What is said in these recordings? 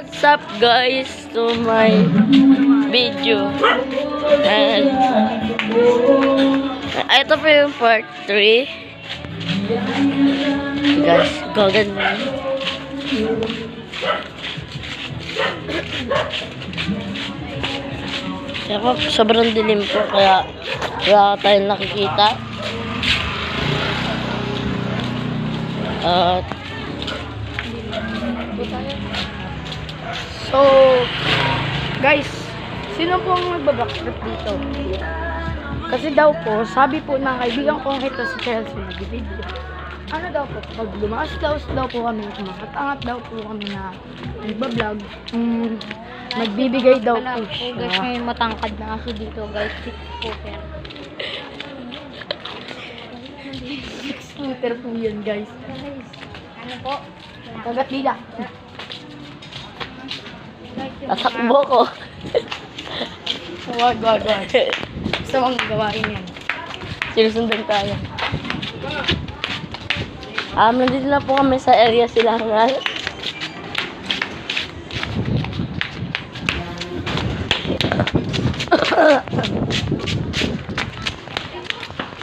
What's up guys to my video. And ito po yung part 3. Guys, gaganda. Kaya po, sobrang dilim po kaya wala tayong nakikita. So, guys, sino po ang nagbabacktrip dito? Kasi daw po, sabi po ng kaibigan kong ito si Chelsea nag-video. Ano daw po, pag lumakas daw po kami, kumakat-angat daw po kami na nagbablog, magbibigay daw po siya. Guys, may matangkad na kasi dito, guys. 6 footer. 6 footer po yun, guys. Ano po? Kagat nila. Tatakbo ko. Wag. Gusto mong gawain yan. Sinusundan tayo. Nandito na po kami sa area Silangan.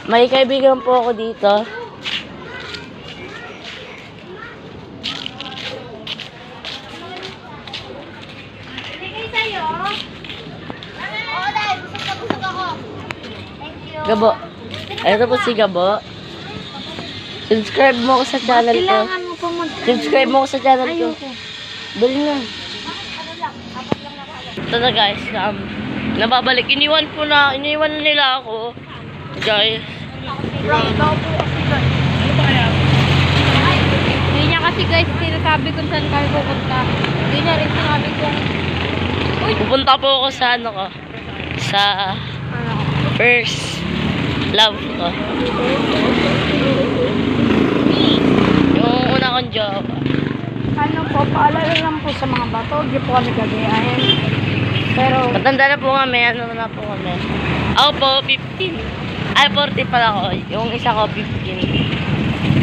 May kaibigan po ako dito. Gabo. Ito po si Gabo. Subscribe mo ako sa channel ko. Kailangan mo pa Subscribe mo ako sa channel ko. Ayoko. Dali na. Ito na guys. Nababalik. Iniwan nila ako. Guys. Wrong daw po kasi guys. Ano ba kaya? Hindi niya kasi guys sinasabi kung saan kayo pupunta. Hindi niya rin sinabi kung Pupunta po ako sa ano ko. Sa first love ko. Yung una kong job. Ano po, paalala lang po sa mga bato, di po kami gagayahin. Pero, Matanda na po kami. Ano na po kami. Ako po, 15. Ay, 40 pala ako. Yung isa ko, 15.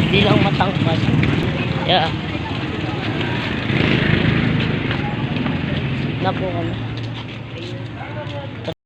Hindi lang matangkad. Yeah. Na po kami.